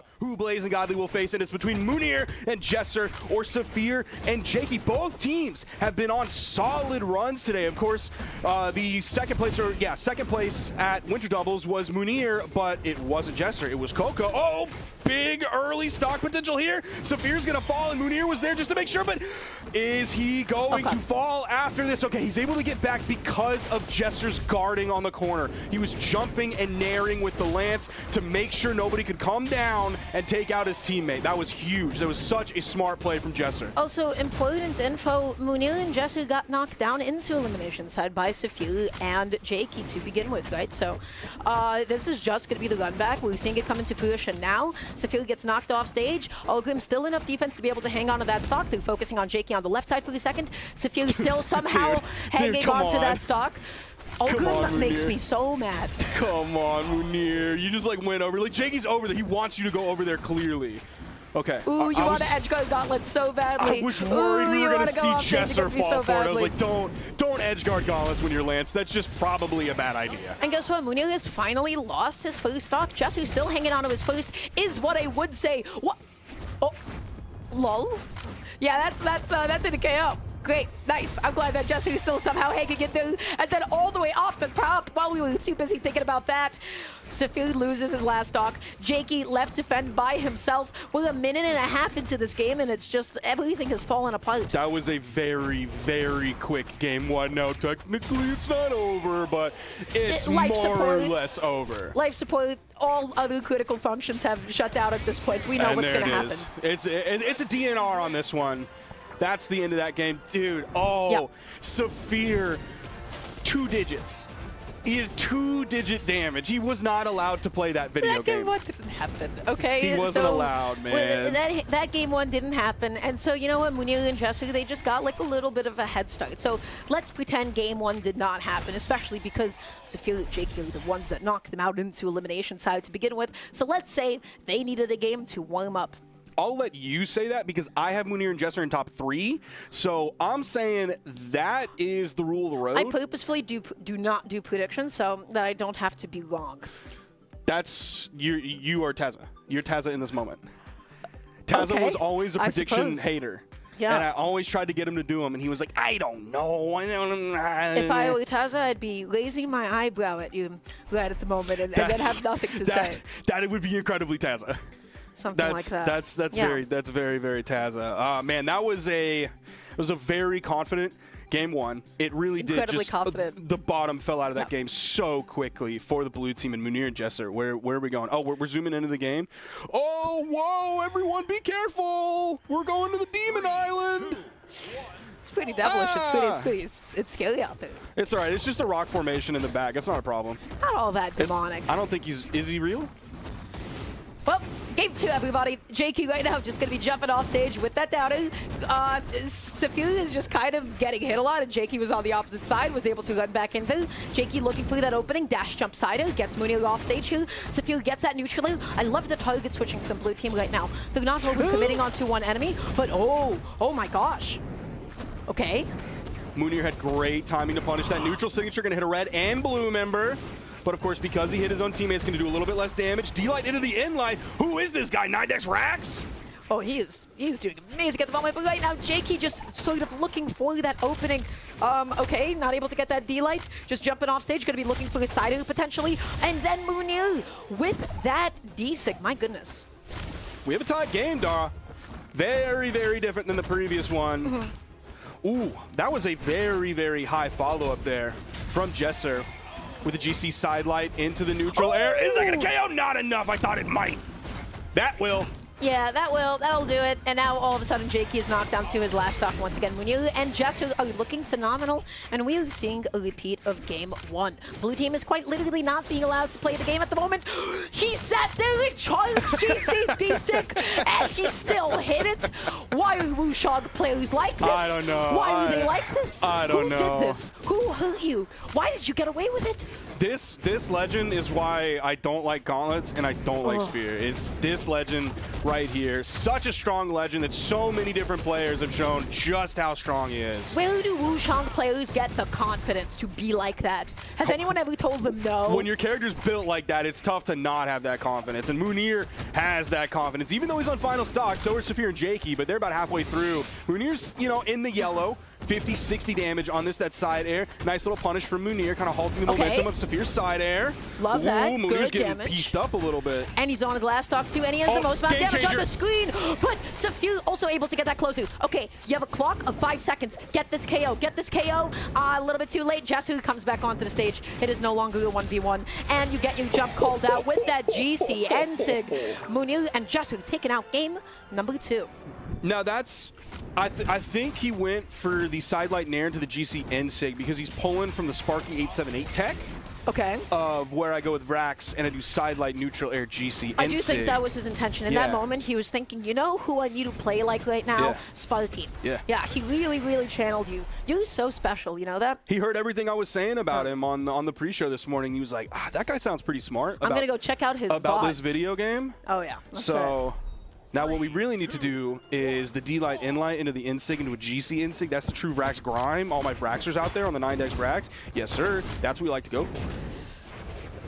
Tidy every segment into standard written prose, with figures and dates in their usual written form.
out who Blaze and Godly will face, and it's between Mounir and Djessir or Saphir and Jakeyy. Both teams have been on solid runs today. Of course, the second place at Winter Doubles was Mounir, but it wasn't Djessir, it was Coco. Oh, big early stock potential here. Saphir's gonna fall, and Mounir was there just to make sure, but is he going to fall after this? Okay, he's able to get back because of Djessir's guarding on the corner. He was jumping and naring with the lance to make sure nobody could come down and take out his teammate. That was huge. That was such a smart play from Djessir. Also, important info, Mounir and Djessir got knocked down into elimination side by Saphir and Jakeyy to begin with, right? So this is just going to be the run back. We're seeing it come into fruition now. Saphir gets knocked off stage. Ulgrim still enough defense to be able to hang on to that stock. They're focusing on Jakeyy on the left side for a second. Saphir still somehow hanging on to that stock. Ulgrim makes me so mad. Come on, Mounir. You just like went over. Like Jakey's over there. He wants you to go over there clearly. Okay. Ooh, you want to edge guard gauntlets so badly. I was worried we were going to see Djessir fall for it. I was like, don't edge guard gauntlets when you're Lance. That's just probably a bad idea. And guess what? Mounir has finally lost his first stock. Djessir still hanging on to his first is what I would say. What? Oh, lol. Yeah, that did a KO. Great, nice. I'm glad that Djessir still somehow hanging it through. And then all the way off the top, while we were too busy thinking about that, Saphir loses his last stock. Jakeyy left to fend by himself. We're a minute and a half into this game, and it's just everything has fallen apart. That was a very, very quick game one. Now, technically, it's not over, but it's more or less over. Life support, all other critical functions have shut down at this point. We know what's going to happen. It's a DNR on this one. That's the end of that game. Dude, Saphir, 2 digits. He is 2-digit damage. He was not allowed to play that video game. That game one didn't happen, okay? He wasn't allowed, man. That game one didn't happen. And so, you know what, Mounir and Djessir, they just got like a little bit of a head start. So let's pretend game one did not happen, especially because Saphir and Jakeyy are the ones that knocked them out into elimination side to begin with. So let's say they needed a game to warm up. I'll let you say that because I have Mounir and Djessir in top 3. So I'm saying that is the rule of the road. I purposefully do not do predictions so that I don't have to be wrong. That's you are Tazza. You're Tazza in this moment. Tazza was always a prediction hater. Yeah. And I always tried to get him to do them, and he was like, I don't know. If I were Tazza, I'd be raising my eyebrow at you right at the moment and then have nothing to say. That would be incredibly Tazza. Something like that. That's very very Tazza. Man, that was a very confident game one. It really Incredibly did confident. The bottom fell out of that game so quickly for the blue team and Mounir and Djessir. Where are we going? Oh, we're zooming into the game. Oh, whoa, everyone be careful. We're going to the Demon Island. It's pretty devilish. It's scary out there. It's all right. It's just a rock formation in the back. It's not a problem. Not all that demonic. I don't think is he real? Well, game 2, everybody. Jakeyy right now just going to be jumping off stage with that downer. Saphir is just kind of getting hit a lot, and Jakeyy was on the opposite side, was able to run back in there. Jakeyy looking for that opening, dash jump sider, gets Mounir off stage here. Saphir gets that neutral. I love the target switching from the blue team right now. They're not over-committing onto one enemy, but oh my gosh. Okay. Mounir had great timing to punish that neutral signature, going to hit a red and blue member. But of course, because he hit his own teammate, it's going to do a little bit less damage. D-Light into the in-light. Who is this guy? 9Dex Rax? Oh, he is doing amazing at the moment. But right now, Jakeyy just sort of looking for that opening. Okay, not able to get that D-Light. Just jumping off stage. Going to be looking for a side potentially. And then Mounir with that D-Sig. My goodness. We have a tight game, Dara. Very, very different than the previous one. Ooh, that was a very, very high follow-up there from Djessir. With the GC side light into the neutral air. Is that going to KO? Not enough. I thought it might. That will. Yeah, that'll do it. And now all of a sudden Jakeyy is knocked down to his last stock once again. Mounir and Djessir are looking phenomenal, and we are seeing a repeat of game 1. Blue team is quite literally not being allowed to play the game at the moment. He sat there and charged GC D-Sig, and he still hit it. Why are Wushog players like this? I don't know. Why are they like this? I don't know. Who did this? Who hurt you? Why did you get away with it? This legend is why I don't like gauntlets and I don't like spear. Is this legend right here. Such a strong legend that so many different players have shown just how strong he is. Where do Wushang players get the confidence to be like that? Has anyone ever told them no? When your character's built like that, it's tough to not have that confidence. And Mounir has that confidence. Even though he's on final stock, so are Saphir and Jakeyy, but they're about halfway through. Mounir's, you know, in the yellow. 50, 60 damage on that side air. Nice little punish from Mounir, kind of halting the momentum of Saphir's side air. Love that. Mounir's Good getting damage. Pieced up a little bit. And he's on his last stock too, and he has the most amount of damage on the screen. But Saphir also able to get that closer. Okay, you have a clock of 5 seconds. Get this KO. Get this KO. A little bit too late. Djessir comes back onto the stage. It is no longer a 1v1. And you get your jump called out with that GC Ensig. Mounir and Djessir taking out game number 2. Now that's... I think he went for the sidelight Nair into the GC Ensig because he's pulling from the Sparky 878 tech. Okay. Of where I go with Vrax and I do sidelight neutral air GC Ensig. I do think that was his intention. In that moment, he was thinking, you know who I need to play like right now? Sparky. Yeah, he really, really channeled you. You're so special, you know that? He heard everything I was saying about him on the pre-show this morning. He was like, that guy sounds pretty smart. I'm going to go check out his about VODs. this video game. Oh, yeah. So... Now, what we really need to do is the D-Light N-Light into the Ensig into a GC Ensig. That's the true Vrax grime. All my Vraxers out there on the 9-dex Vrax. Yes, sir. That's what we like to go for.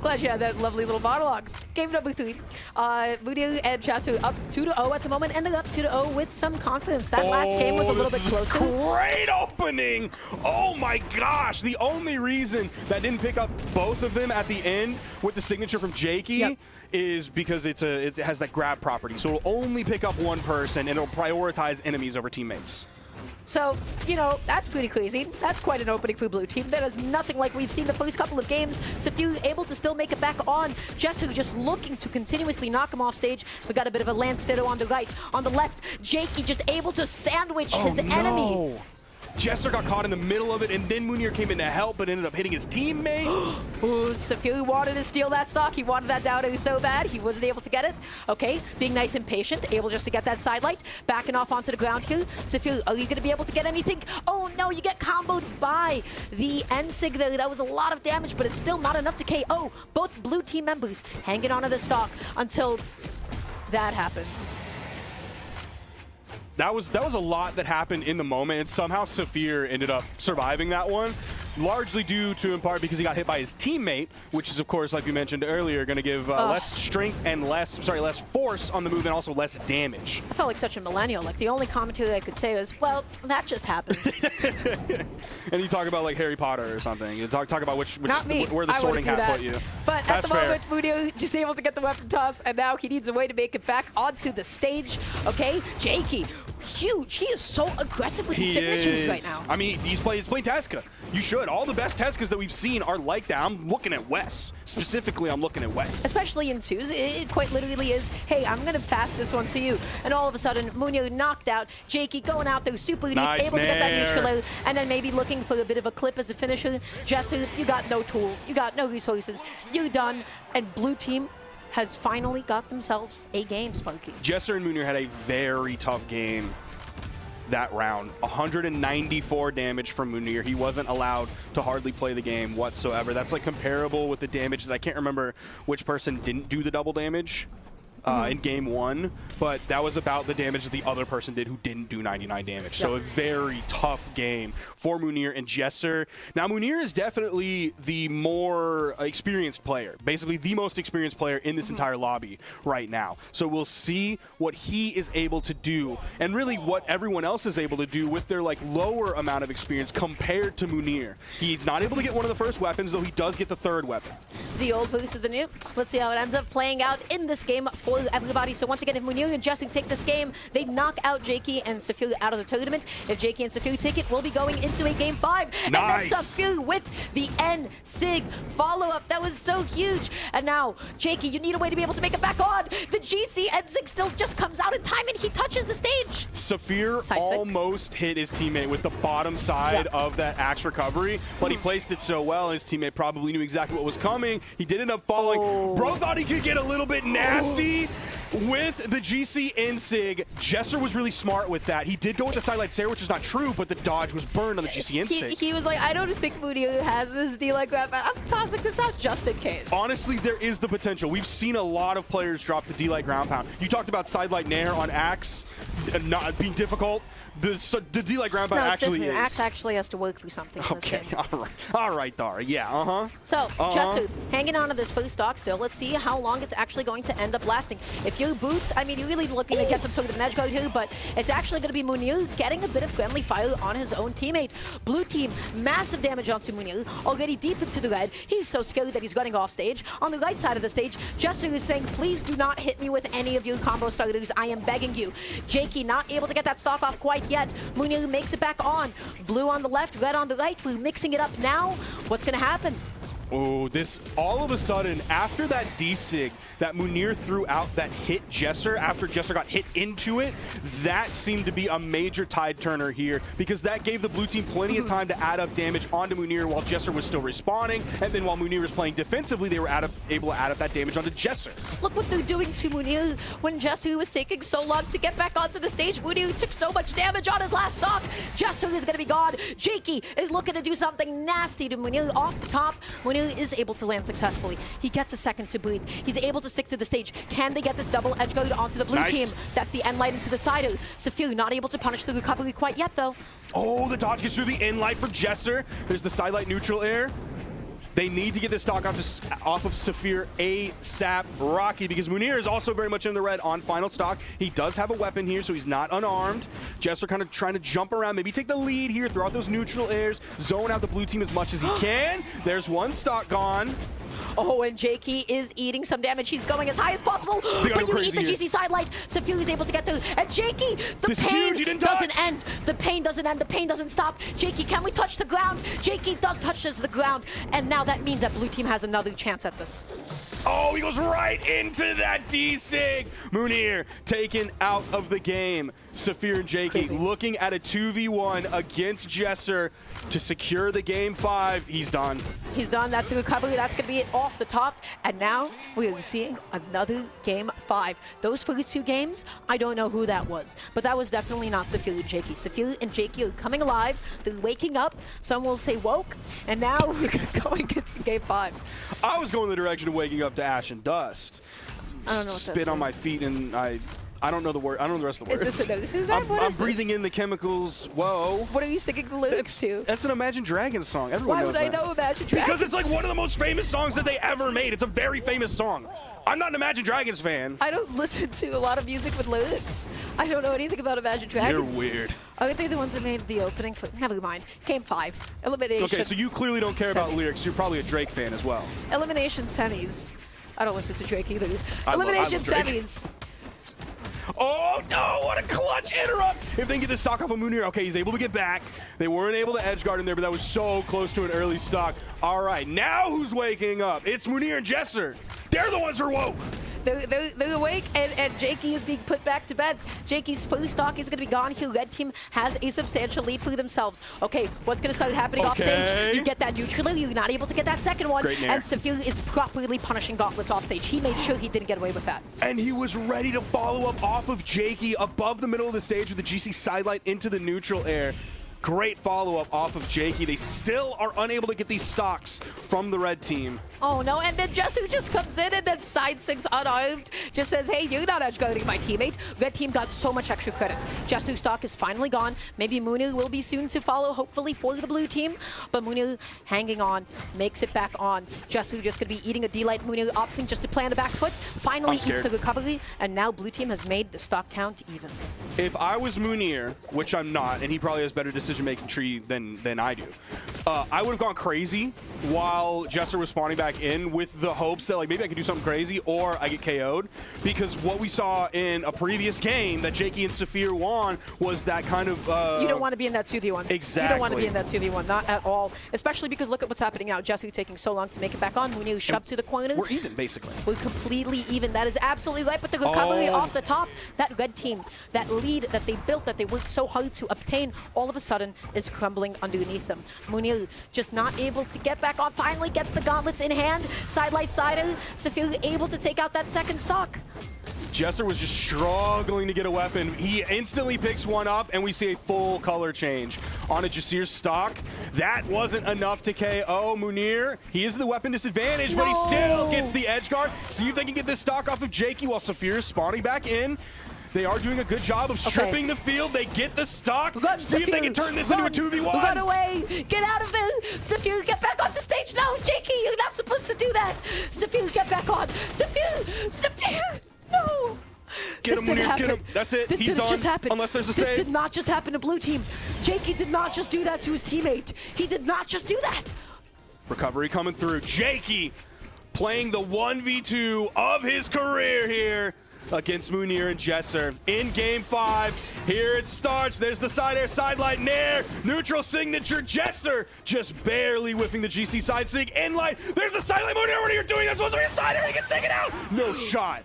Glad you had that lovely little monologue. Game number 3. Mounir and Djessir up 2-0 at the moment, and they're up 2-0 with some confidence. That last game was a little bit closer. Great opening! Oh my gosh! The only reason that didn't pick up both of them at the end with the signature from Jakeyy is because it has that grab property. So it'll only pick up one person, and it'll prioritize enemies over teammates. So, you know, that's pretty crazy. That's quite an opening for Blue Team. That is nothing like we've seen the first couple of games. Saphir able to still make it back on. Djessir just looking to continuously knock him off stage. We got a bit of a Lancero on the right. On the left, Jakeyy just able to sandwich his enemy. Djessir got caught in the middle of it, and then Mounir came in to help, but ended up hitting his teammate. Ooh, Saphir wanted to steal that stock. He wanted that down so bad. He wasn't able to get it. Okay, being nice and patient, able just to get that sidelight. Backing off onto the ground here. Saphir, are you going to be able to get anything? Oh, no, you get comboed by the Ensig there. That was a lot of damage, but it's still not enough to KO. Both Blue Team members hanging onto the stock until that happens. That was a lot that happened in the moment, and somehow Saphir ended up surviving that one, largely due to, in part, because he got hit by his teammate, which is, of course, like we mentioned earlier, going to give less strength and less force on the move and also less damage. I felt like such a millennial. Like, the only commentary I could say was, well, that just happened. And you talk about, like, Harry Potter or something. You talk about Not me. where the sorting hat put you. But at the moment, Mounir just able to get the weapon toss, and now he needs a way to make it back onto the stage. Okay, Jakeyy, huge. He is so aggressive with his signatures right now. I mean, he's playing Tesca. You should. All the best Tescas that we've seen are like that. I'm looking at Wes. Specifically, I'm looking at Wes. Especially in twos. It quite literally is, hey, I'm going to pass this one to you. And all of a sudden, Mounir knocked out. Jakeyy going out there super deep, able to get that neutral, and then maybe looking for a bit of a clip as a finisher. Djessir, you got no tools. You got no resources. You're done. And Blue Team has finally got themselves a game, Sparky. Djessir and Mounir had a very tough game that round. 194 damage from Mounir. He wasn't allowed to hardly play the game whatsoever. That's like comparable with the damage that I can't remember which person didn't do the double damage in game 1, but that was about the damage that the other person did who didn't do 99 damage. So a very tough game for Mounir and Djessir. Now, Mounir is definitely the more experienced player, basically the most experienced player in this entire lobby right now. So we'll see what he is able to do, and really what everyone else is able to do with their like lower amount of experience compared to Mounir. He's not able to get one of the first weapons, though he does get the third weapon. The old versus the new. Let's see how it ends up playing out in this game for everybody. So once again, if Mounir and Djessir take this game, they knock out Jakeyy and Saphir out of the tournament. If Jakeyy and Saphir take it, we'll be going into a game 5. Nice. And then Saphir with the Ensig follow-up. That was so huge. And now, Jakeyy, you need a way to be able to make it back on. The GC Ensig still just comes out in time, and he touches the stage. Saphir almost hit his teammate with the bottom side of that axe recovery, but he placed it so well, his teammate probably knew exactly what was coming. He did end up falling. Bro thought he could get a little bit nasty. with the GC Insig, Djessir was really smart with that. He did go with the sidelight Sarah, which is not true, but the dodge was burned on the GC Insig. He was like, I don't think Mounir has this D-like grab, but I'm tossing this out just in case. Honestly, there is the potential. We've seen a lot of players drop the D-like ground pound. You talked about sidelight Nair on Axe not being difficult. The D-like ground pound actually is. Axe actually has to work through something. Okay, all right, Dara. Yeah, So, Djessir hanging on to this first stock still. Let's see how long it's actually going to end up lasting. If you boots, I mean, you're really looking to get some sort of an edge guard here, but it's actually going to be Mounir getting a bit of friendly fire on his own teammate. Blue team, massive damage onto Mounir, already deep into the red. He's so scared that he's running off stage. On the right side of the stage, Djessir is saying, please do not hit me with any of your combo starters. I am begging you. Jakeyy not able to get that stock off quite yet. Mounir makes it back on. Blue on the left, red on the right. We're mixing it up now. What's going to happen? Oh, this all of a sudden, after that D-Sig that Mounir threw out that hit Djessir, after Djessir got hit into it, that seemed to be a major tide turner here because that gave the blue team plenty of time to add up damage onto Mounir while Djessir was still respawning, and then while Mounir was playing defensively, they were able to add up that damage onto Djessir. Look what they're doing to Mounir when Djessir was taking so long to get back onto the stage. Mounir took so much damage on his last stock. Djessir is going to be gone. Jakeyy is looking to do something nasty to Mounir off the top. Mounir is able to land successfully. He gets a second to breathe. He's able to stick to the stage. Can they get this double edge guard onto the blue team? That's the end light into the side. Saphir not able to punish the recovery quite yet, though. Oh, the dodge gets through the end light for Djessir. There's the sidelight neutral air. They need to get this stock off of Saphir ASAP Rocky because Mounir is also very much in the red on final stock. He does have a weapon here, so he's not unarmed. Djessir kind of trying to jump around, maybe take the lead here, throw out those neutral airs, zone out the blue team as much as he can. There's one stock gone. Oh, and Jakeyy is eating some damage. He's going as high as possible. But you eat the GC sidelight. Saphir is able to get through. And Jakeyy, the pain doesn't end. The pain doesn't end. The pain doesn't stop. Jakeyy, can we touch the ground? Jakeyy does touch the ground. And now that means that blue team has another chance at this. Oh, he goes right into that D-Sig. Mounir taken out of the game. Saphir and Jakeyy looking at a 2v1 against Djessir to secure the game 5. He's done. He's done. That's a recovery. That's going to be it off the top. And now we are seeing another game 5. Those first 2 games, I don't know who that was, but that was definitely not Saphir and Jakeyy. Saphir and Jakeyy are coming alive. They're waking up. Some will say woke. And now we're going into game 5. I was going the direction of waking up to ash and dust. I don't know what Spit on my feet and I don't know the word. I don't know the rest of the words. Is this a notice? I'm breathing in the chemicals. Whoa. What are you singing the lyrics to? That's an Imagine Dragons song. Everyone knows that. Why would I know Imagine Dragons? Because it's like one of the most famous songs that they ever made. It's a very famous song. I'm not an Imagine Dragons fan. I don't listen to a lot of music with lyrics. I don't know anything about Imagine Dragons. You're weird. Aren't they the ones that made the opening for... Never mind. Game 5. Elimination. Okay, so you clearly don't care about lyrics. You're probably a Drake fan as well. Elimination semis. I don't listen to Drake either. Elimination semis. Oh, no, what a clutch interrupt. If they can get this stock off of Mounir, okay, he's able to get back. They weren't able to edge guard in there, but that was so close to an early stock. All right, now who's waking up? It's Mounir and Djessir. They're the ones who are woke. They're awake, and Jakeyy is being put back to bed. Jakey's first stock is going to be gone here. Red team has a substantial lead for themselves. Okay, what's going to start happening off stage? You get that neutral, you're not able to get that second one. And Saphir is properly punishing Gauntlets off stage. He made sure he didn't get away with that. And he was ready to follow up off of Jakeyy above the middle of the stage with the GC sidelight into the neutral air. Great follow-up off of Jakeyy. They still are unable to get these stocks from the red team. Oh no, and then Djessir just comes in and then side 6 unarmed, just says, hey, you're not edge-guarding my teammate. Red team got so much extra credit. Djessir's stock is finally gone. Maybe Mounir will be soon to follow, hopefully for the blue team. But Mounir hanging on, makes it back on. Djessir just gonna be eating a D-light. Mounir opting just to play on the back foot. Finally eats the recovery, and now blue team has made the stock count even. If I was Mounir, which I'm not, and he probably has better decision-making tree than I do, I would have gone crazy while Djessir was spawning back in with the hopes that like maybe I could do something crazy or I get KO'd, because what we saw in a previous game that Jakeyy and Saphir won was that kind of you don't want to be in that 2v1. Exactly. You don't want to be in that 2v1, not at all. Especially because look at what's happening now. Djessir taking so long to make it back on. Mounir shoved to the corner. We're even, basically. We're completely even. That is absolutely right. But the recovery off the top, that red team, that lead that they built, that they worked so hard to obtain, all of a sudden is crumbling underneath them. Mounir just not able to get back on. Finally gets the gauntlets in hand. Sidelight Sider. Saphir able to take out that second stock. Djessir was just struggling to get a weapon. He instantly picks one up, and we see a full color change on a Djessir stock. That wasn't enough to KO Mounir. He is the weapon disadvantage, but he still gets the edge guard. See if they can get this stock off of Jakeyy while Saphir is spawning back in. They are doing a good job of stripping the field. They get the stock. See if they can turn this into a 2v1. Run away. Get out of it. Saphir, get back onto stage. No, Jakeyy, you're not supposed to do that. Saphir, get back on. Saphir, no. Get him, Mounir, get him. That's it. He's done, just happen. Unless there's a save. This did not just happen to blue team. Jakeyy did not just do that to his teammate. He did not just do that. Recovery coming through. Jakeyy playing the 1v2 of his career here against Mounir and Djessir. In game 5, here it starts. There's the side air, side light, nair, neutral signature. Djessir just barely whiffing the GC side sig. In light, there's the side light. Mounir, what are you doing? That's supposed to be inside air. He gets taken out. No shot.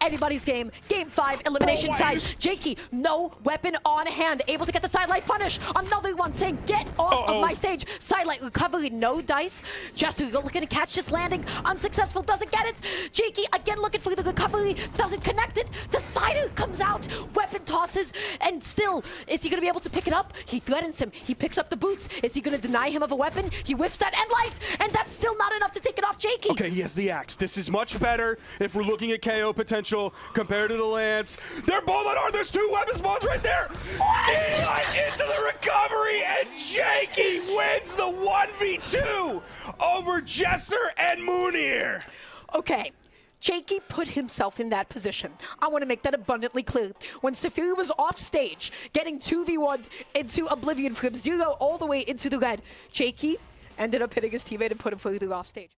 Anybody's game. Game 5, elimination side. Jakeyy, no weapon on hand. Able to get the sidelight punish. Another one saying, get off of my stage. Sidelight recovery, no dice. Djessir looking to catch this landing. Unsuccessful, doesn't get it. Jakeyy again looking for the recovery. Doesn't connect it. The sider comes out. Weapon tosses. And still, is he going to be able to pick it up? He threatens him. He picks up the boots. Is he going to deny him of a weapon? He whiffs that end light. And that's still not enough to take it off Jakeyy. Okay, he has the axe. This is much better if we're looking at KO potential compared to the lance. They're both on arm. There's 2 weapon spawns right there. D-Light into the recovery, and Jakeyy wins the 1v2 over Djessir and Mounir. Okay. Jakeyy put himself in that position. I want to make that abundantly clear. When Saphir was off stage, getting 2v1 into Oblivion from 0 all the way into the red, Jakeyy ended up hitting his teammate and put him further off stage.